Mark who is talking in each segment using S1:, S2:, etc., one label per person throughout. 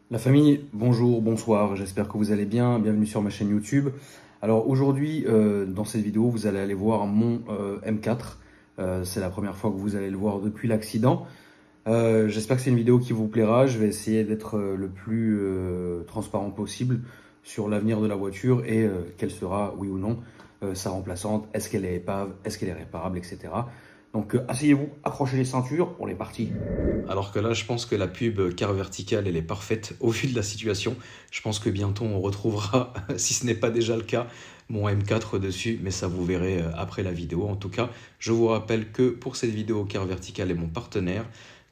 S1: La famille, bonjour, bonsoir, j'espère que vous allez bien, bienvenue sur ma chaîne YouTube. Alors aujourd'hui, dans cette vidéo, vous allez aller voir mon M4. C'est la première fois que vous allez le voir depuis l'accident. J'espère que c'est une vidéo qui vous plaira. Je vais essayer d'être le plus transparent possible sur l'avenir de la voiture et quelle sera, oui ou non, sa remplaçante. Est-ce qu'elle est épave, est-ce qu'elle est réparable, etc. Donc asseyez-vous, accrochez les ceintures, on est parti. Alors que là, je pense que la pub car verticale, elle est parfaite au vu de la situation. Je pense que bientôt, on retrouvera, si ce n'est pas déjà le cas, mon M4 dessus, mais ça vous verrez après la vidéo. En tout cas, je vous rappelle que pour cette vidéo, Car Vertical est mon partenaire,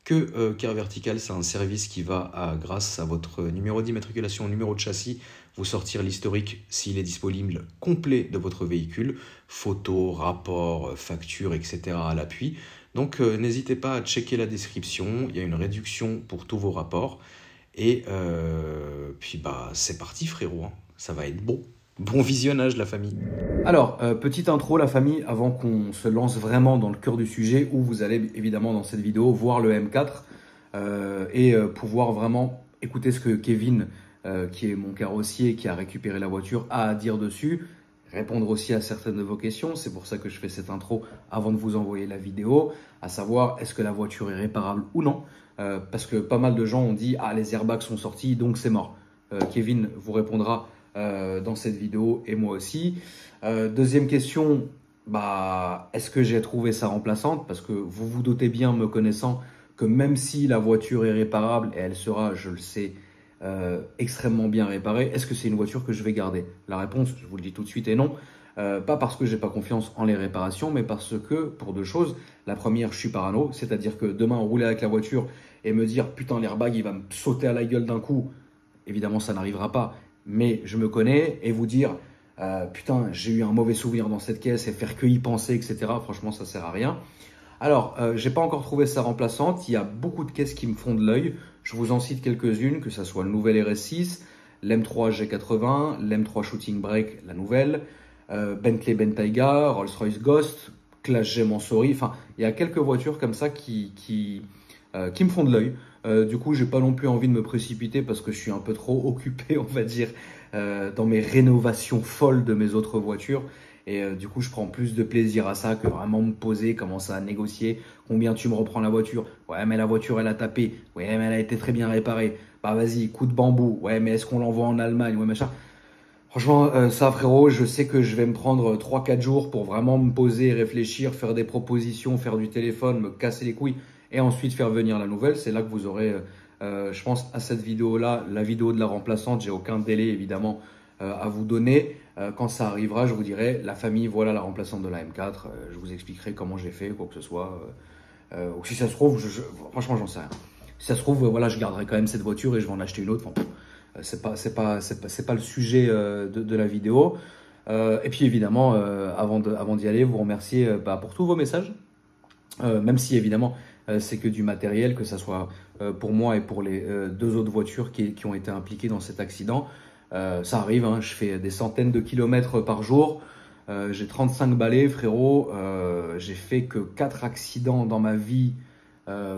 S1: que Car Vertical, c'est un service qui va, grâce à votre numéro d'immatriculation, numéro de châssis, vous sortir l'historique, s'il est disponible, complet de votre véhicule, photos, rapports, factures, etc. à l'appui. Donc n'hésitez pas à checker la description, il y a une réduction pour tous vos rapports. Et puis bah c'est parti frérot, hein. Ça va être bon. Bon visionnage la famille. Alors, petite intro la famille, avant qu'on se lance vraiment dans le cœur du sujet, où vous allez évidemment dans cette vidéo voir le M4 et pouvoir vraiment écouter ce que Kevin, qui est mon carrossier, qui a récupéré la voiture, a à dire dessus. Répondre aussi à certaines de vos questions, c'est pour ça que je fais cette intro avant de vous envoyer la vidéo, à savoir est-ce que la voiture est réparable ou non, parce que pas mal de gens ont dit ah les airbags sont sortis donc c'est mort. Kevin vous répondra dans cette vidéo et moi aussi. Deuxième question, bah, est-ce que j'ai trouvé sa remplaçante, parce que vous vous doutez bien me connaissant que même si la voiture est réparable et elle sera, je le sais, extrêmement bien réparée, est-ce que c'est une voiture que je vais garder? La réponse, je vous le dis tout de suite, est non. Pas parce que j'ai pas confiance en les réparations, mais parce que, pour deux choses. La première, je suis parano, c'est-à-dire que demain, rouler avec la voiture et me dire « Putain, l'airbag, il va me sauter à la gueule d'un coup », évidemment, ça n'arrivera pas. Mais je me connais et vous dire « Putain, j'ai eu un mauvais souvenir dans cette caisse » et faire que y penser, etc. Franchement, ça sert à rien. Alors, j'ai pas encore trouvé sa remplaçante. Il y a beaucoup de caisses qui me font de l'œil. Je vous en cite quelques-unes, que ce soit le nouvel RS6, l'M3 G80, l'M3 Shooting Brake, la nouvelle, Bentley Bentayga, Rolls-Royce Ghost, Clash G Mansory. Enfin, il y a quelques voitures comme ça qui me font de l'œil. Du coup, j'ai pas non plus envie de me précipiter parce que je suis un peu trop occupé, on va dire, dans mes rénovations folles de mes autres voitures. Et du coup, je prends plus de plaisir à ça que vraiment me poser, commencer à négocier. Combien tu me reprends la voiture? Ouais, mais la voiture, elle a tapé. Ouais, mais elle a été très bien réparée. Bah vas-y, coup de bambou. Ouais, mais est-ce qu'on l'envoie en Allemagne? Ouais, machin. Franchement, ça, frérot, je sais que je vais me prendre 3-4 jours pour vraiment me poser, réfléchir, faire des propositions, faire du téléphone, me casser les couilles et ensuite faire venir la nouvelle. C'est là que vous aurez, je pense, à cette vidéo-là, la vidéo de la remplaçante. J'ai aucun délai, évidemment, à vous donner. Quand ça arrivera, je vous dirai, la famille, voilà la remplaçante de la M4. Je vous expliquerai comment j'ai fait, quoi que ce soit. Ou si ça se trouve, franchement, j'en sais rien. Si ça se trouve, voilà, je garderai quand même cette voiture et je vais en acheter une autre. Enfin, c'est pas le sujet de la vidéo. Et puis évidemment, avant d'y aller, vous remercier pour tous vos messages. Même si évidemment, c'est que du matériel, que ça soit pour moi et pour les deux autres voitures qui ont été impliquées dans cet accident. Ça arrive, hein, je fais des centaines de kilomètres par jour. J'ai 35 balais, frérot. J'ai fait que 4 accidents dans ma vie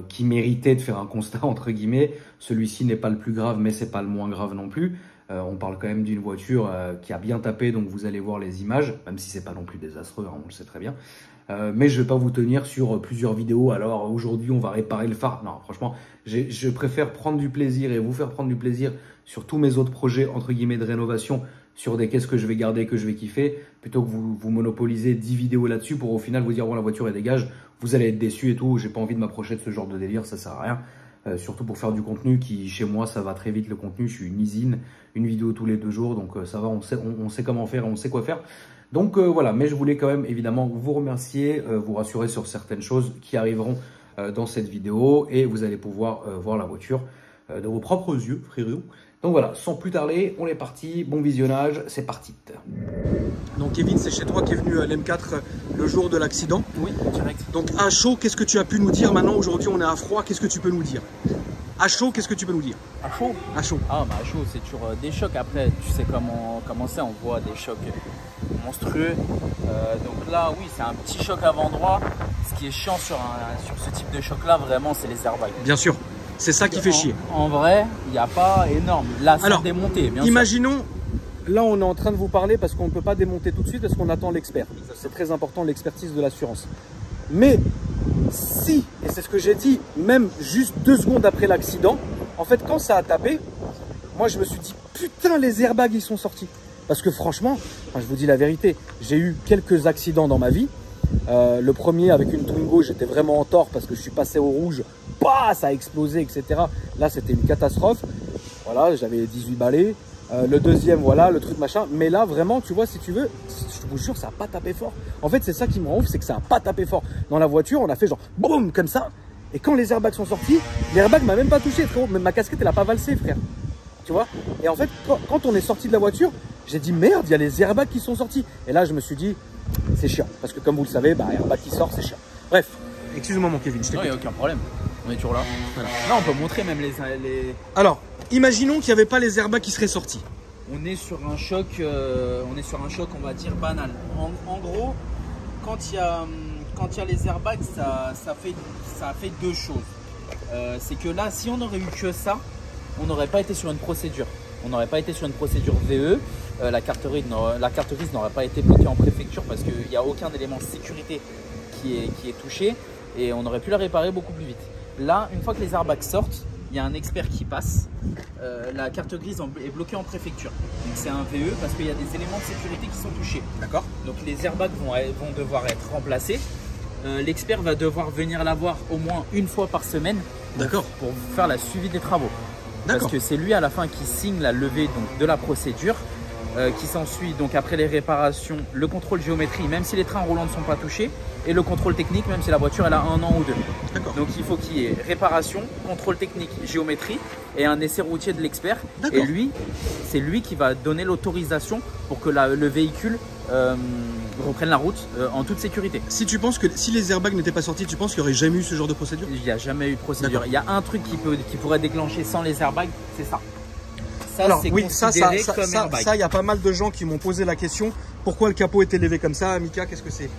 S1: qui méritaient de faire un constat, entre guillemets. Celui-ci n'est pas le plus grave, mais c'est pas le moins grave non plus. On parle quand même d'une voiture qui a bien tapé, donc vous allez voir les images, même si c'est pas non plus désastreux, hein, on le sait très bien. Mais je vais pas vous tenir sur plusieurs vidéos. Alors aujourd'hui, on va réparer le phare. Non, franchement, je préfère prendre du plaisir et vous faire prendre du plaisir sur tous mes autres projets, entre guillemets, de rénovation, sur des caisses que je vais garder, que je vais kiffer, plutôt que vous monopolisez 10 vidéos là-dessus pour au final vous dire, bon, la voiture, elle dégage, vous allez être déçus et tout. J'ai pas envie de m'approcher de ce genre de délire, ça sert à rien. Surtout pour faire du contenu qui, chez moi, ça va très vite le contenu. Je suis une usine, une vidéo tous les 2 jours, donc ça va, on sait comment faire, on sait quoi faire. Donc voilà, mais je voulais quand même évidemment vous remercier, vous rassurer sur certaines choses qui arriveront dans cette vidéo et vous allez pouvoir voir la voiture de vos propres yeux, frérot. Donc voilà, sans plus tarder, on est parti, bon visionnage, c'est parti. Donc Kevin, c'est chez toi qu'est venu l'M4 le jour de l'accident.
S2: Oui, direct.
S1: Donc à chaud, qu'est-ce que tu as pu nous dire maintenant? Aujourd'hui, on est à froid, qu'est-ce que tu peux nous dire? À chaud, qu'est-ce que tu peux nous dire?
S2: À chaud?
S1: À chaud.
S2: Ah bah à chaud, c'est toujours des chocs. Après, tu sais comment c'est, on voit des chocs monstrueux. Donc là, oui, c'est un petit choc avant droit. Ce qui est chiant sur ce type de choc-là, vraiment, c'est les airbags.
S1: Bien sûr. C'est ça qui fait chier.
S2: En vrai, il n'y a pas énorme. Là, c'est démonté, bien sûr.
S1: Imaginons, là on est en train de vous parler parce qu'on ne peut pas démonter tout de suite parce qu'on attend l'expert. C'est très important, l'expertise de l'assurance. Mais si, et c'est ce que j'ai dit, même juste 2 secondes après l'accident, en fait quand ça a tapé, moi je me suis dit putain les airbags ils sont sortis. Parce que franchement, je vous dis la vérité, j'ai eu quelques accidents dans ma vie. Le premier avec une Twingo, j'étais vraiment en tort parce que je suis passé au rouge, bah, ça a explosé, etc. Là, c'était une catastrophe. Voilà, j'avais 18 balais. Le deuxième, voilà, le truc machin. Mais là, vraiment, tu vois, si tu veux, je vous jure, ça n'a pas tapé fort. En fait, c'est ça qui me rend ouf, c'est que ça n'a pas tapé fort. Dans la voiture, on a fait genre boum, comme ça. Et quand les airbags sont sortis, l'airbag m'a même pas touché, frérot. Même ma casquette, elle a pas valsé, frère. Tu vois? Et en fait, quand on est sorti de la voiture, j'ai dit merde, il y a les airbags qui sont sortis. Et là, je me suis dit, c'est chiant. Parce que comme vous le savez, bah, airbag qui sort, c'est chiant. Bref, excuse-moi mon Kevin, je t'écoute.
S2: Non, il n'y a aucun problème. On est toujours là. Voilà. Là, on peut montrer même les...
S1: Alors, imaginons qu'il n'y avait pas les airbags qui seraient sortis.
S2: On est sur un choc, on va dire, banal. En gros, quand il y a les airbags, ça fait 2 choses. C'est que là, si on aurait eu que ça, on n'aurait pas été sur une procédure. On n'aurait pas été sur une procédure VE. La carte grise n'aurait pas été bloquée en préfecture parce qu'il n'y a aucun élément de sécurité qui est touché et on aurait pu la réparer beaucoup plus vite. Là, une fois que les airbags sortent, il y a un expert qui passe. La carte grise est bloquée en préfecture. Donc c'est un VE parce qu'il y a des éléments de sécurité qui sont touchés. D'accord. Donc les airbags vont devoir être remplacés. L'expert va devoir venir la voir au moins une fois par semaine. D'accord. Pour faire la suivi des travaux. Parce que c'est lui à la fin qui signe la levée donc, de la procédure. Qui s'ensuit donc après les réparations, le contrôle géométrie, même si les trains roulants ne sont pas touchés, et le contrôle technique, même si la voiture elle a 1 an ou 2. Donc il faut qu'il y ait réparation, contrôle technique, géométrie et un essai routier de l'expert. Et lui, c'est lui qui va donner l'autorisation pour que le véhicule reprenne la route en toute sécurité.
S1: Si tu penses que si les airbags n'étaient pas sortis, tu penses qu'il n'y aurait jamais eu ce genre de procédure? Il
S2: n'y a jamais eu de procédure. Il y a un truc qui pourrait déclencher sans les airbags, c'est ça. Ça, alors oui, ça, il y a pas mal de gens qui m'ont posé la question. Pourquoi le capot est élevé comme ça, Mika? Qu'est-ce que c'est?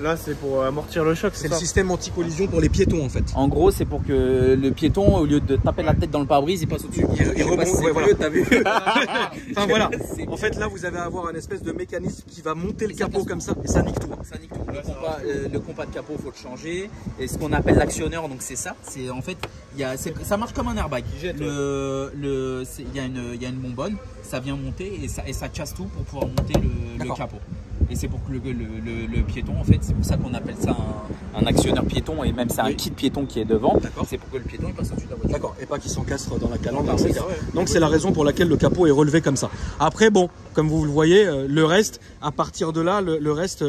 S3: Là, c'est pour amortir le choc.
S1: C'est le système anti-collision pour les piétons, en fait.
S2: En gros, c'est pour que le piéton, au lieu de taper la tête dans le pare-brise, il passe au-dessus.
S1: Il rebondit. Ouais, voilà. T'as vu? Enfin voilà. En fait, là, vous allez avoir un espèce de mécanisme qui va monter le capot comme ça et ça nique tout.
S2: Ça nique tout. Le compas de capot, faut le changer. Et ce qu'on appelle l'actionneur, donc c'est ça. C'est en fait, ça marche comme un airbag. Il y a une bonbonne, ça vient monter et ça casse tout pour pouvoir monter le capot. Et c'est pour que le piéton, en fait, c'est pour ça qu'on appelle ça un actionneur piéton et même c'est un kit piéton qui est devant. C'est pour que le piéton il passe au-dessus de la voiture.
S1: D'accord, et pas qu'il s'encastre dans la calandre, etc. Donc c'est la raison pour laquelle le capot est relevé comme ça. Après, bon, comme vous le voyez, le reste, à partir de là, le reste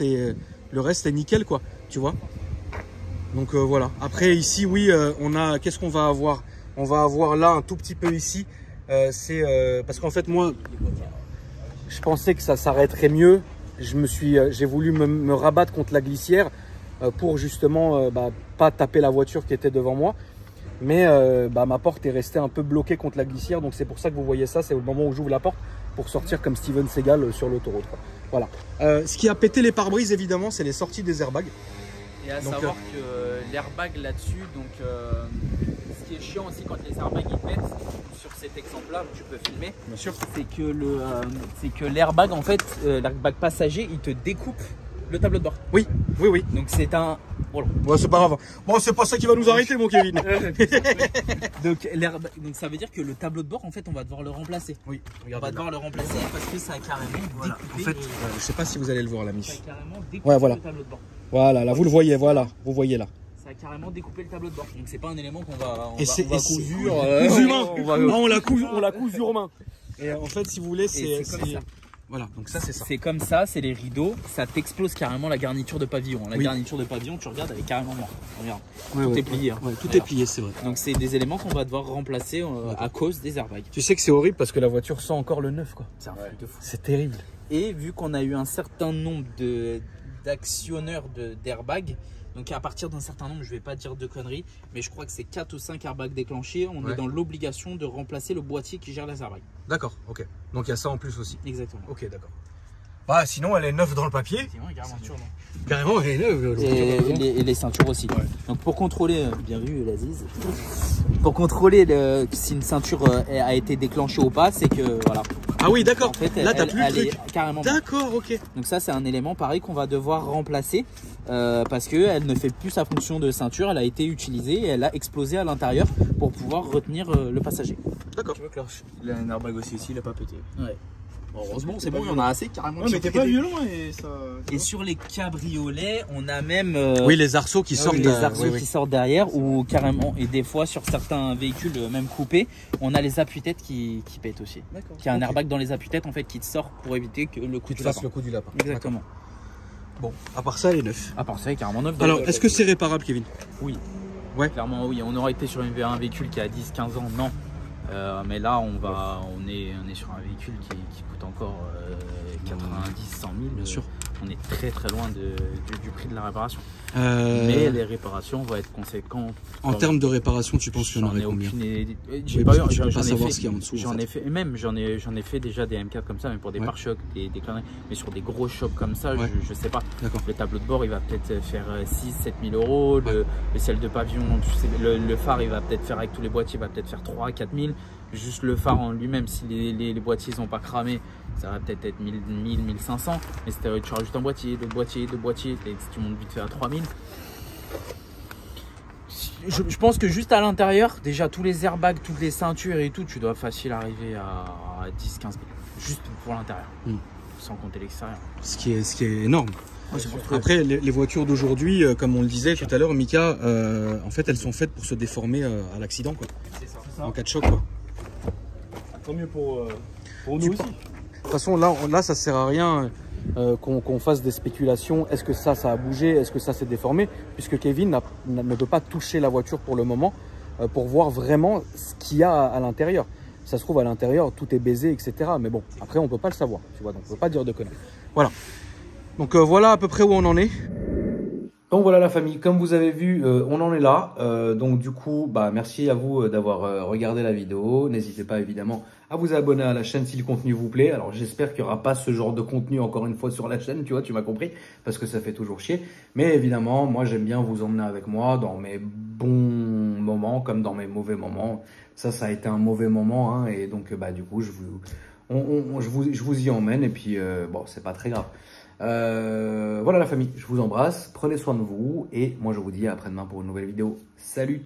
S1: est nickel, quoi, tu vois. Donc voilà. Après ici, oui, on a, qu'est-ce qu'on va avoir? On va avoir là un tout petit peu ici. Parce qu'en fait, moi, je pensais que ça s'arrêterait mieux. J'ai voulu me rabattre contre la glissière pour justement pas taper la voiture qui était devant moi. Mais ma porte est restée un peu bloquée contre la glissière. Donc c'est pour ça que vous voyez ça. C'est au moment où j'ouvre la porte pour sortir comme Steven Seagal sur l'autoroute. Voilà. Ce qui a pété les pare-brises, évidemment, c'est les sorties des airbags.
S2: Et à savoir que l'airbag là-dessus, donc ce qui est chiant aussi quand les airbags ils pètent, sur cet exemple-là, tu peux filmer, bien sûr, c'est que l'airbag en fait, l'airbag passager, il te découpe le tableau de bord.
S1: Oui, oui, oui.
S2: Donc c'est un... Voilà.
S1: Bon, c'est pas grave. Bon, c'est pas ça qui va nous arrêter, mon Kevin.
S2: Donc ça veut dire que le tableau de bord, en fait, on va devoir le remplacer. Oui, on va devoir le remplacer parce que ça a carrément découpé.
S1: En fait, je sais pas si vous allez le voir, la Mich.
S2: Ça a carrément découpé le tableau de bord.
S1: Voilà, là, vous le voyez, voilà, vous voyez là.
S2: Ça a carrément découpé le tableau de bord. Donc c'est pas un élément qu'on va
S1: cousure. On l'a cousu aux mains. Et en fait, si vous voulez, c'est comme ça. Voilà, donc ça c'est ça.
S2: C'est comme ça, c'est les rideaux, ça t'explose carrément la garniture de pavillon. La garniture de pavillon, tu regardes, elle est carrément morte. Regarde, tout est plié.
S1: Tout est plié, c'est vrai.
S2: Donc c'est des éléments qu'on va devoir remplacer à cause des airbags.
S1: Tu sais que c'est horrible parce que la voiture sent encore le neuf, quoi.
S2: C'est un truc de fou.
S1: C'est terrible.
S2: Et vu qu'on a eu un certain nombre d'actionneurs d'airbags, donc à partir d'un certain nombre, je vais pas dire de conneries, mais je crois que c'est 4 ou 5 airbags déclenchés, on est dans l'obligation de remplacer le boîtier qui gère les airbags.
S1: D'accord, ok. Donc il y a ça en plus aussi.
S2: Exactement.
S1: Ok, d'accord.
S3: Bah, sinon, elle est neuve dans le papier. Carrément, elle est neuve.
S2: Et les ceintures aussi. Ouais. Donc pour contrôler, bien vu l'Aziz, pour contrôler si une ceinture a été déclenchée ou pas, c'est que voilà.
S3: Ah oui, d'accord.
S2: En fait,
S3: là, t'as plus le truc.
S2: Carrément.
S3: D'accord, ok.
S2: Donc ça, c'est un élément pareil qu'on va devoir remplacer parce qu'elle ne fait plus sa fonction de ceinture. Elle a été utilisée et elle a explosé à l'intérieur pour pouvoir retenir le passager.
S3: D'accord. Tu vois que il a un airbag aussi ici, il a pas pété.
S2: Ouais. Heureusement, c'est bon, il y en a assez carrément.
S3: Ouais, mais t'es pas violent et ça.
S2: Et sur les cabriolets, on a même.
S3: Oui, les arceaux qui sortent.
S2: Les arceaux qui sortent derrière ou carrément. Et des fois, sur certains véhicules, même coupés, on a les appuis-têtes qui pètent aussi. D'accord. Qui a un airbag dans les appuis-têtes en fait qui te sort pour éviter que le coup du lapin.
S3: Le coup du lapin.
S2: Exactement.
S3: Bon, à part ça, elle est neuve.
S2: À part ça, elle est carrément neuve.
S3: Alors, est-ce que c'est réparable, Kevin?
S2: Oui.
S3: Ouais.
S2: Clairement, oui. On aurait été sur un véhicule qui a 10-15 ans, non. Mais là, on est sur un véhicule qui coûte encore 90-100 000.
S3: Bien sûr.
S2: On est très très loin du prix de la réparation. Mais les réparations vont être conséquentes.
S3: En termes de réparation, tu penses qu'il y en aurait combien?
S2: J'ai pas
S3: savoir ce qu'il y a en dessous.
S2: J'en ai fait déjà des M4 comme ça, mais pour des pare-chocs, des conneries. Mais sur des gros chocs comme ça, je sais pas. Le tableau de bord, il va peut-être faire 6-7 000 euros. Le ciel de pavillon, le phare, il va peut-être faire avec tous les boîtiers, il va peut-être faire 3-4 000. Juste le phare en lui-même, si les boîtiers sont pas cramés, ça va peut-être être 1000-1500. Mais si tu rajoutes un boîtier, deux boîtiers, et si tu montes vite fait à 3000. Je pense que juste à l'intérieur, déjà tous les airbags, toutes les ceintures et tout, tu dois facile arriver à 10-15 000. Juste pour l'intérieur, sans compter l'extérieur.
S3: Ce qui est énorme.
S2: Ouais,
S3: après, les voitures d'aujourd'hui, comme on le disait tout à l'heure, Mika, en fait, elles sont faites pour se déformer à l'accident, quoi.
S2: C'est ça.
S3: En cas de choc, quoi.
S4: Tant mieux pour nous aussi.
S1: De toute façon, là ça sert à rien qu'on fasse des spéculations. Est-ce que ça a bougé? Est-ce que ça s'est déformé? Puisque Kevin ne peut pas toucher la voiture pour le moment pour voir vraiment ce qu'il y a à l'intérieur. Ça se trouve à l'intérieur, tout est baisé, etc. Mais bon, après, on ne peut pas le savoir. Tu vois, donc on ne peut pas dire de conneries. Voilà. Donc voilà à peu près où on en est. Donc voilà la famille, comme vous avez vu, on en est là. Donc du coup, merci à vous d'avoir regardé la vidéo. N'hésitez pas évidemment à vous abonner à la chaîne si le contenu vous plaît. Alors j'espère qu'il n'y aura pas ce genre de contenu encore une fois sur la chaîne, tu vois, tu m'as compris, parce que ça fait toujours chier. Mais évidemment, moi j'aime bien vous emmener avec moi dans mes bons moments comme dans mes mauvais moments. Ça a été un mauvais moment, hein, et donc du coup je vous y emmène et puis bon, c'est pas très grave. Voilà la famille, je vous embrasse, prenez soin de vous et moi je vous dis à après-demain pour une nouvelle vidéo. Salut!